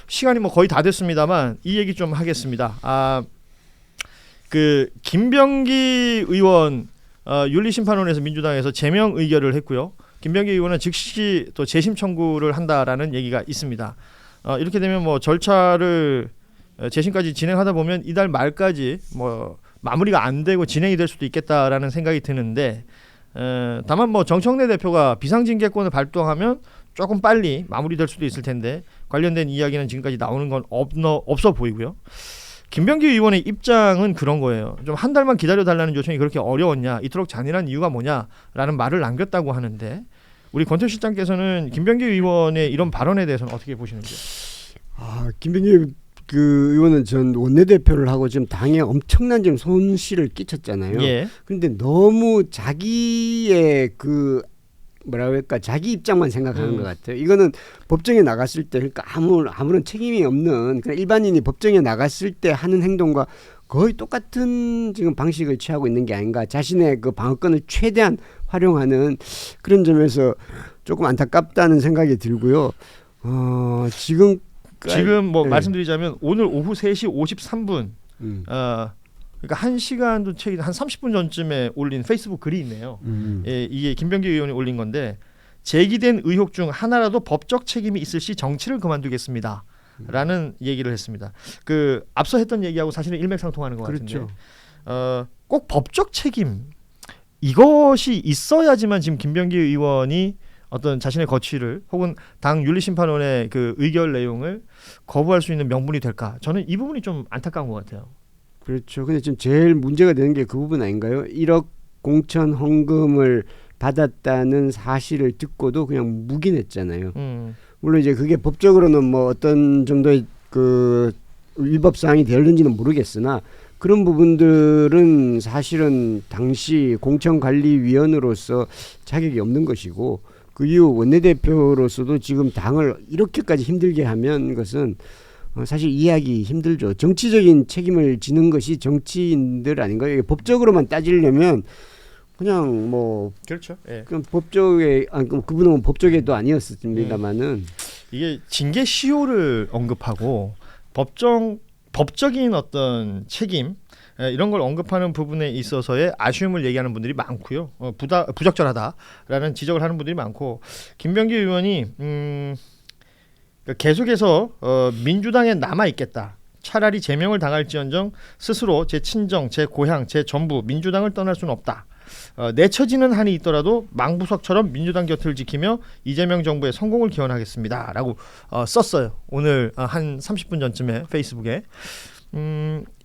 시간이 뭐 거의 다 됐습니다만 이 얘기 좀 하겠습니다. 그 김병기 의원 윤리심판원에서 민주당에서 제명 의결을 했고요. 김병기 의원은 즉시 또 재심 청구를 한다라는 얘기가 있습니다. 이렇게 되면 뭐 절차를 재심까지 진행하다 보면 이달 말까지 뭐 마무리가 안 되고 진행이 될 수도 있겠다라는 생각이 드는데 다만 뭐 정청래 대표가 비상징계권을 발동하면 조금 빨리 마무리될 수도 있을 텐데 관련된 이야기는 지금까지 나오는 건 없어 보이고요. 김병기 의원의 입장은 그런 거예요. 좀 한 달만 기다려달라는 요청이 그렇게 어려웠냐, 이토록 잔인한 이유가 뭐냐라는 말을 남겼다고 하는데 우리 권태우 실장께서는 김병기 의원의 이런 발언에 대해서는 어떻게 보시는지요? 김병기 그 의원은 전 원내대표를 하고 지금 당에 엄청난 지금 손실을 끼쳤잖아요. 예. 그런데 너무 자기의 그 뭐라고 할까 자기 입장만 생각하는 것 같아요. 이거는 법정에 나갔을 때 그러니까 아무런 책임이 없는 그냥 일반인이 법정에 나갔을 때 하는 행동과 거의 똑같은 지금 방식을 취하고 있는 게 아닌가. 자신의 그 방어권을 최대한 활용하는 그런 점에서 조금 안타깝다는 생각이 들고요. 지금 뭐 네. 말씀드리자면 오늘 오후 3시 53분 그러니까 1시간도 채 한 30분 전쯤에 올린 페이스북 글이 있네요. 예, 이게 김병기 의원이 올린 건데 제기된 의혹 중 하나라도 법적 책임이 있을 시 정치를 그만두겠습니다. 라는 얘기를 했습니다. 그 앞서 했던 얘기하고 사실은 일맥상통하는 것 같은데 꼭 법적 책임 이것이 있어야지만 지금 김병기 의원이 어떤 자신의 거취를 혹은 당 윤리심판원의 그 의결 내용을 거부할 수 있는 명분이 될까? 저는 이 부분이 좀 안타까운 것 같아요. 그렇죠. 근데 지금 제일 문제가 되는 게 그 부분 아닌가요? 1억 공천 헌금을 받았다는 사실을 듣고도 그냥 묵인했잖아요. 물론 이제 그게 법적으로는 뭐 어떤 정도의 그 위법 사항이 되었는지는 모르겠으나 그런 부분들은 사실은 당시 공천관리위원으로서 자격이 없는 것이고 그 이후 원내대표로서도 지금 당을 이렇게까지 힘들게 하면 것은 사실 이해하기 힘들죠. 정치적인 책임을 지는 것이 정치인들 아닌가요? 법적으로만 따지려면 그냥 뭐 그렇죠. 예. 그냥 법적에 그분은 법적에도 아니었습니다만은 이게 징계 시효를 언급하고 법적인 어떤 책임 이런 걸 언급하는 부분에 있어서의 아쉬움을 얘기하는 분들이 많고요. 부적절하다라는 지적을 하는 분들이 많고 김병기 의원이 계속해서 민주당에 남아 있겠다. 차라리 제명을 당할지언정 스스로 제 친정, 제 고향, 제 전부 민주당을 떠날 수는 없다. 내처지는 한이 있더라도 망부석처럼 민주당 곁을 지키며 이재명 정부의 성공을 기원하겠습니다. 라고 썼어요. 오늘 한 30분 전쯤에 페이스북에.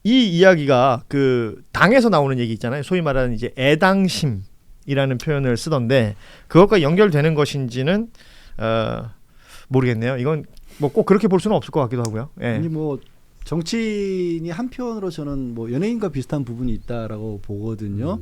이 이야기가 그 당에서 나오는 얘기 있잖아요. 소위 말하는 이제 애당심이라는 표현을 쓰던데 그것과 연결되는 것인지는 모르겠네요. 이건 뭐 꼭 그렇게 볼 수는 없을 것 같기도 하고요. 예. 아니 뭐 정치인이 한편으로 저는 뭐 연예인과 비슷한 부분이 있다라고 보거든요.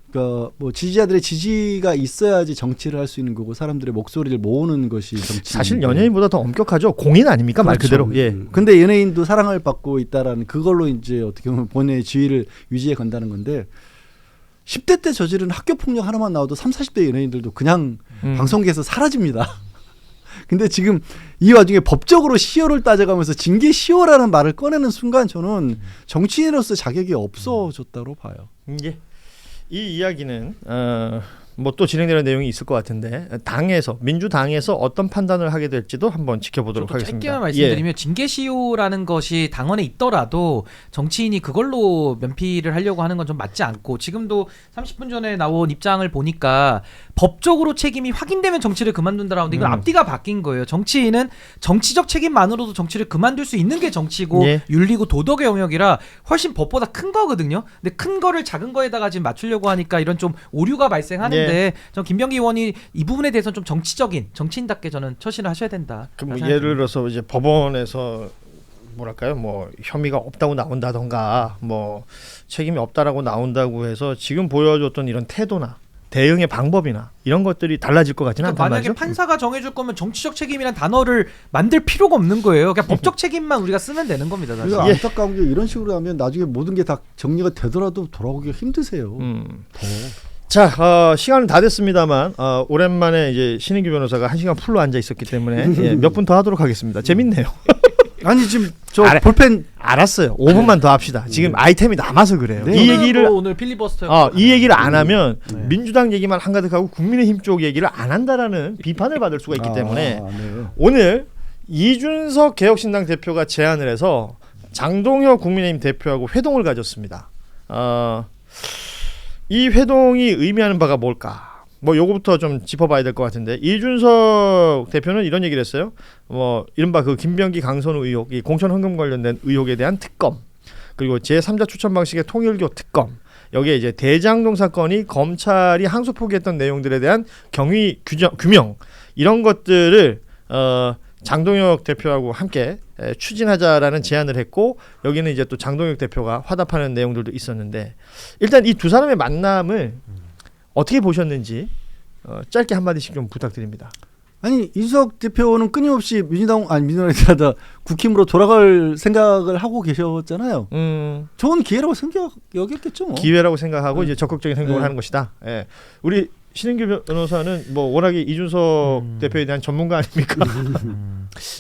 그러니까 뭐 지지자들의 지지가 있어야지 정치를 할 수 있는 거고 사람들의 목소리를 모으는 것이 정치. 사실 연예인보다 더 엄격하죠. 공인 아닙니까? 말 그렇죠. 그대로. 예. 근데 연예인도 사랑을 받고 있다라는 그걸로 이제 어떻게 보면 본인의 지위를 유지해 간다는 건데 10대 때 저지른 학교 폭력 하나만 나와도 30, 40대 연예인들도 그냥 방송계에서 사라집니다. 근데 지금 이 와중에 법적으로 시효를 따져가면서 징계 시효라는 말을 꺼내는 순간 저는 정치인으로서 자격이 없어졌다고 봐요. 예. 이 이야기는 뭐 또 진행되는 내용이 있을 것 같은데 당에서 민주당에서 어떤 판단을 하게 될지도 한번 지켜보도록 하겠습니다. 짧게만 말씀드리면 징계 시효라는 것이 당원에 있더라도 정치인이 그걸로 면피를 하려고 하는 건 좀 맞지 않고 지금도 30분 전에 나온 입장을 보니까 법적으로 책임이 확인되면 정치를 그만둔다라는데 이건 앞뒤가 바뀐 거예요. 정치인은 정치적 책임만으로도 정치를 그만둘 수 있는 게 정치고 윤리고 도덕의 영역이라 훨씬 법보다 큰 거거든요. 근데 큰 거를 작은 거에다가 지금 맞추려고 하니까 이런 좀 오류가 발생하는데 전 김병기 의원이 이 부분에 대해서는 좀 정치인답게 저는 처신을 하셔야 된다. 그럼 예를 들어서 이제 법원에서 뭐랄까요, 뭐 혐의가 없다고 나온다던가, 뭐 책임이 없다라고 나온다고 해서 지금 보여줬던 이런 태도나 대응의 방법이나 이런 것들이 달라질 것 같지는 않단 만약에 말이죠. 판사가 정해줄 거면 정치적 책임이란 단어를 만들 필요가 없는 거예요. 그냥 법적 책임만 우리가 쓰면 되는 겁니다. 그리고 안타까운 게 이런 식으로 하면 나중에 모든 게 다 정리가 되더라도 돌아오기가 힘드세요. 더. 자, 시간은 다 됐습니다만 오랜만에 이제 신인규 변호사가 1시간 풀로 앉아 있었기 때문에 몇 분 더 하도록 하겠습니다. 재밌네요. 아니 지금 저 알아. 볼펜 알았어요. 5분만 더 합시다. 지금 아이템이 남아서 그래요. 네. 이 얘기를 오늘 필리버스터 이 얘기를 안 하면 네. 민주당 얘기만 한가득하고 국민의힘 쪽 얘기를 안 한다라는 비판을 받을 수가 있기 때문에 네. 오늘 이준석 개혁신당 대표가 제안을 해서 장동혁 국민의힘 대표하고 회동을 가졌습니다. 이 회동이 의미하는 바가 뭘까? 뭐 요거부터 좀 짚어봐야 될 것 같은데 이준석 대표는 이런 얘기를 했어요. 뭐 이른바 그 김병기 강선우 의혹, 이 공천 헌금 관련된 의혹에 대한 특검, 그리고 제3자 추천 방식의 통일교 특검, 여기에 이제 대장동 사건이 검찰이 항소 포기했던 내용들에 대한 경위 규명 이런 것들을 장동혁 대표하고 함께 추진하자라는 제안을 했고 여기는 이제 또 장동혁 대표가 화답하는 내용들도 있었는데 일단 이 두 사람의 만남을 어떻게 보셨는지 짧게 한마디씩 좀 부탁드립니다. 아니 이준석 대표는 끊임없이 민주당이다 국힘으로 돌아갈 생각을 하고 계셨잖아요. 좋은 기회라고 여겼겠죠. 뭐. 기회라고 생각하고 이제 적극적인 행동을 네. 하는 것이다. 예. 우리 신인규 변호사는 뭐 워낙에 이준석 대표에 대한 전문가 아닙니까?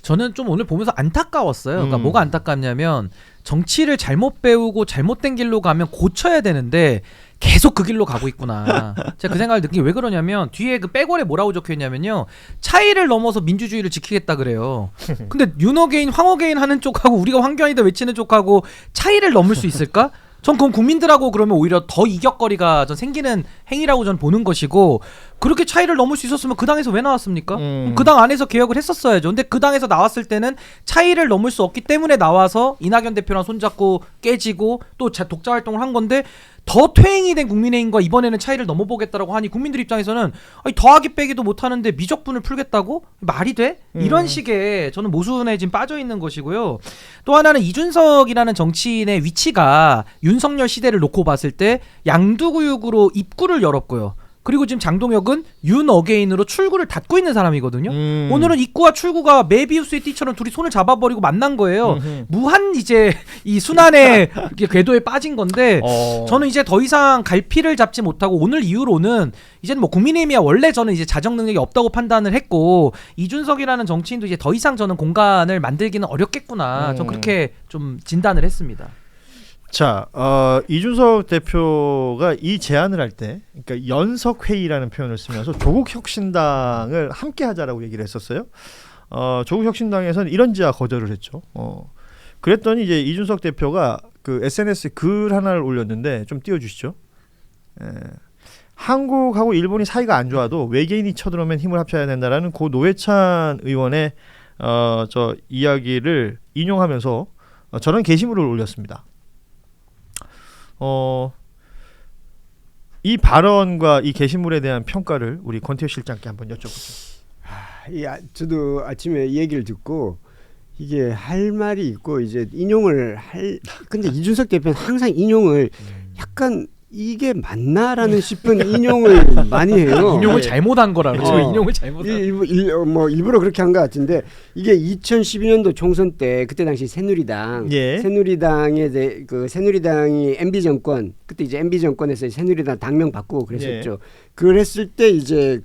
저는 좀 오늘 보면서 안타까웠어요. 그러니까 뭐가 안타깝냐면 정치를 잘못 배우고 잘못된 길로 가면 고쳐야 되는데 계속 그 길로 가고 있구나. 제가 그 생각을 느낀 게 왜 그러냐면 뒤에 그 백월에 뭐라고 적혀있냐면요. 차이를 넘어서 민주주의를 지키겠다 그래요. 근데 윤어게인 황어게인 하는 쪽하고 우리가 황교안이다 외치는 쪽하고 차이를 넘을 수 있을까? 전 그건 국민들하고 그러면 오히려 더 이격거리가 전 생기는 행위라고 전 보는 것이고 그렇게 차이를 넘을 수 있었으면 그 당에서 왜 나왔습니까? 그 당 안에서 개혁을 했었어야죠. 근데 그 당에서 나왔을 때는 차이를 넘을 수 없기 때문에 나와서 이낙연 대표랑 손잡고 깨지고 또 독자 활동을 한 건데 더 퇴행이 된 국민의힘과 이번에는 차이를 넘어보겠다라고 하니 국민들 입장에서는 아니, 더하기 빼기도 못하는데 미적분을 풀겠다고? 말이 돼? 이런 식의 저는 모순에 지금 빠져있는 것이고요. 또 하나는 이준석이라는 정치인의 위치가 윤석열 시대를 놓고 봤을 때 양두구육으로 입구를 열었고요. 그리고 지금 장동혁은 윤어게인으로 출구를 닫고 있는 사람이거든요. 오늘은 입구와 출구가 메비우스의 띠처럼 둘이 손을 잡아버리고 만난 거예요. 무한 이제 이 순환의 궤도에 빠진 건데 저는 이제 더 이상 갈피를 잡지 못하고 오늘 이후로는 이제는 뭐 국민의힘이야 원래 저는 이제 자정 능력이 없다고 판단을 했고 이준석이라는 정치인도 이제 더 이상 저는 공간을 만들기는 어렵겠구나. 전 그렇게 좀 진단을 했습니다. 자, 이준석 대표가 이 제안을 할 때, 그러니까 연석회의라는 표현을 쓰면서 조국혁신당을 함께하자라고 얘기를 했었어요. 조국혁신당에서는 이런 지하 거절을 했죠. 그랬더니 이제 이준석 대표가 그 SNS에 글 하나를 올렸는데 좀 띄워주시죠. 한국하고 일본이 사이가 안 좋아도 외계인이 쳐들어오면 힘을 합쳐야 된다라는 고 노회찬 의원의 저 이야기를 인용하면서 저런 게시물을 올렸습니다. 이 발언과 이 게시물에 대한 평가를 우리 권태호 실장께 한번 여쭤보죠. 저도 아침에 이 얘기를 듣고 이게 할 말이 있고 이제 인용을 근데 이준석 대표는 항상 인용을 약간 이게 맞나라는 싶은 인용을 많이 해요. 인용을 잘못한 거라 그러죠. 인용을 잘못한. 일부러 그렇게 한 것 같은데 이게 2012년도 총선 때 그때 당시 새누리당, 새누리당의 그 새누리당이 MB 정권 그때 이제 MB 정권에서 새누리당 당명 바꾸고 그랬었죠. 그랬을 때 이제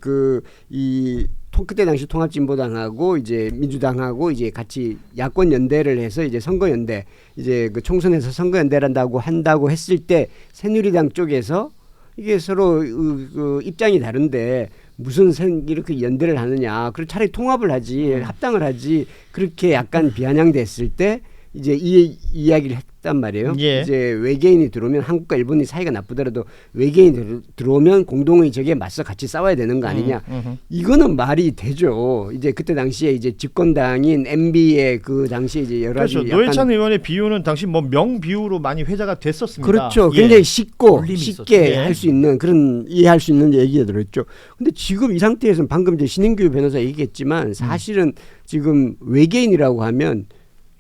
그때 당시 통합진보당하고 이제 민주당하고 이제 같이 야권 연대를 해서 이제 선거연대 이제 그 총선에서 선거연대란다고 한다고 했을 때 새누리당 쪽에서 이게 서로 그 입장이 다른데 무슨 이렇게 연대를 하느냐. 그리고 차라리 통합을 하지 합당을 하지 그렇게 약간 비아냥됐을 때 이제 이 이야기를 했단 말이에요. 이제 외계인이 들어오면 한국과 일본이 사이가 나쁘더라도 외계인이 들어오면 공동의 적에 맞서 같이 싸워야 되는 거 아니냐. 이거는 말이 되죠. 이제 그때 당시에 이제 집권당인 MB의 그 당시에 이제 여러 가지 그렇죠. 노회찬 의원의 비유는 당시 뭐 명비유로 많이 회자가 됐었습니다. 그렇죠. 굉장히 쉽게 할 수 있는 그런 이해할 수 있는 얘기가 들었죠. 근데 지금 이 상태에서는 방금 이제 신인규 변호사 얘기했지만 사실은 지금 외계인이라고 하면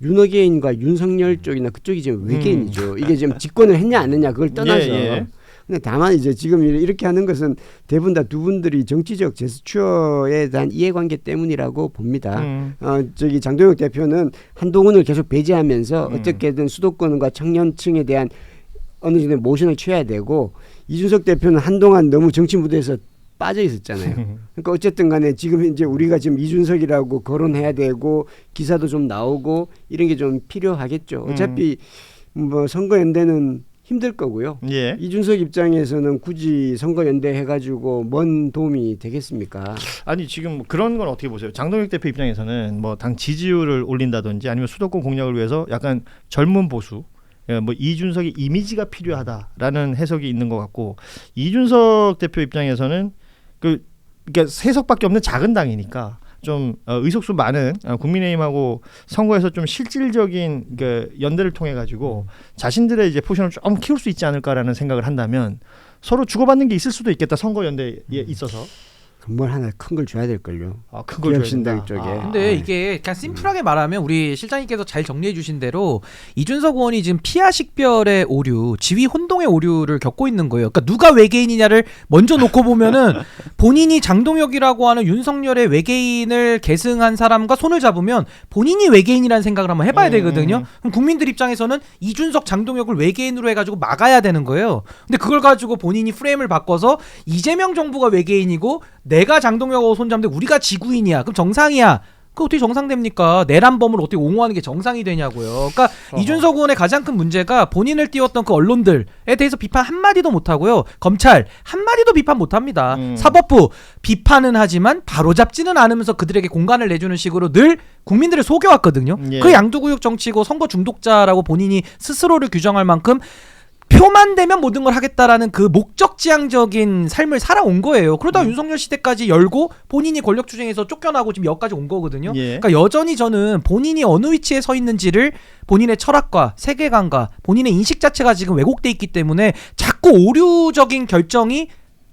윤어게인과 윤석열 쪽이나 그쪽이 지금 외계인이죠. 이게 지금 집권을 했냐 안 했냐 그걸 떠나서. 근데 다만 이제 지금 이렇게 하는 것은 대부분 다 두 분들이 정치적 제스처에 대한 이해관계 때문이라고 봅니다. 저기 장동혁 대표는 한동훈을 계속 배제하면서 어떻게든 수도권과 청년층에 대한 어느 정도 모션을 취해야 되고 이준석 대표는 한동안 너무 정치 무대에서 빠져 있었잖아요. 그러니까 어쨌든 간에 지금 이제 우리가 지금 이준석이라고 거론해야 되고 기사도 좀 나오고 이런 게 좀 필요하겠죠. 어차피 뭐 선거연대는 힘들 거고요. 예. 이준석 입장에서는 굳이 선거연대 해가지고 뭔 도움이 되겠습니까? 아니 지금 뭐 그런 건 어떻게 보세요? 장동혁 대표 입장에서는 뭐 당 지지율을 올린다든지 아니면 수도권 공략을 위해서 약간 젊은 보수, 뭐 이준석의 이미지가 필요하다라는 해석이 있는 것 같고, 이준석 대표 입장에서는 그러니까 세 석밖에 없는 작은 당이니까 좀 의석수 많은 국민의힘하고 선거에서 좀 실질적인 그 연대를 통해 가지고 자신들의 이제 포션을 좀 키울 수 있지 않을까라는 생각을 한다면 서로 주고받는 게 있을 수도 있겠다, 선거 연대에 있어서. 뭘 하나 큰 걸 줘야 될 걸요. 큰 걸 줘야 기업신당 된다. 쪽에. 근데 이게 그냥 심플하게 말하면 우리 실장님께서 잘 정리해 주신 대로 이준석 의원이 지금 피하 식별의 오류, 지위 혼동의 오류를 겪고 있는 거예요. 그러니까 누가 외계인이냐를 먼저 놓고 보면은 본인이 장동혁이라고 하는 윤석열의 외계인을 계승한 사람과 손을 잡으면 본인이 외계인이라는 생각을 한번 해봐야 되거든요. 그럼 국민들 입장에서는 이준석, 장동혁을 외계인으로 해가지고 막아야 되는 거예요. 근데 그걸 가지고 본인이 프레임을 바꿔서 이재명 정부가 외계인이고 내가 장동혁하고 손잡는데 우리가 지구인이야. 그럼 정상이야. 그 어떻게 정상됩니까? 내란범을 어떻게 옹호하는 게 정상이 되냐고요. 그러니까 이준석 의원의 가장 큰 문제가 본인을 띄웠던 그 언론들에 대해서 비판 한마디도 못하고요. 검찰 한마디도 비판 못합니다. 사법부 비판은 하지만 바로잡지는 않으면서 그들에게 공간을 내주는 식으로 늘 국민들을 속여왔거든요. 예. 그 양두구육 정치고 선거 중독자라고 본인이 스스로를 규정할 만큼 표만 되면 모든 걸 하겠다라는 그 목적지향적인 삶을 살아온 거예요. 그러다가 윤석열 시대까지 열고 본인이 권력 투쟁에서 쫓겨나고 지금 여기까지 온 거거든요. 예. 그러니까 여전히 저는 본인이 어느 위치에 서 있는지를 본인의 철학과 세계관과 본인의 인식 자체가 지금 왜곡돼 있기 때문에 자꾸 오류적인 결정이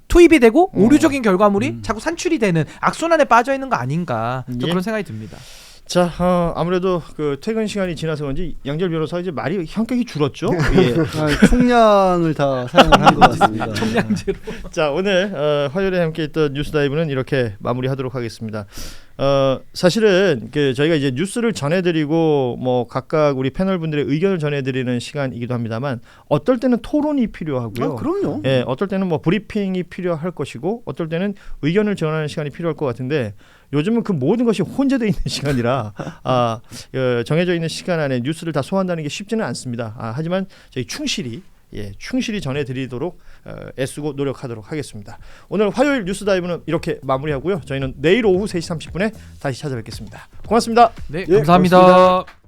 투입이 되고 오류적인 결과물이 자꾸 산출이 되는 악순환에 빠져 있는 거 아닌가, 저 예. 그런 생각이 듭니다. 자, 아무래도 그 퇴근 시간이 지나서 그런지 양절 변호사 이제 말이 현격히 줄었죠. 예. 총량을 다 사용을 한 것 같습니다. 총량제로. 자, 오늘 화요일에 함께했던 뉴스다이브는 이렇게 마무리하도록 하겠습니다. 사실은 그 저희가 이제 뉴스를 전해드리고 뭐 각각 우리 패널 분들의 의견을 전해드리는 시간이기도 합니다만, 어떨 때는 토론이 필요하고요. 그럼요. 예, 어떨 때는 뭐 브리핑이 필요할 것이고, 어떨 때는 의견을 전하는 시간이 필요할 것 같은데, 요즘은 그 모든 것이 혼재되어 있는 시간이라 정해져 있는 시간 안에 뉴스를 다 소화한다는 게 쉽지는 않습니다. 하지만 저희 충실히 전해드리도록 애쓰고 노력하도록 하겠습니다. 오늘 화요일 뉴스다이브는 이렇게 마무리하고요. 저희는 내일 오후 3시 30분에 다시 찾아뵙겠습니다. 고맙습니다. 네, 예, 감사합니다. 고맙습니다.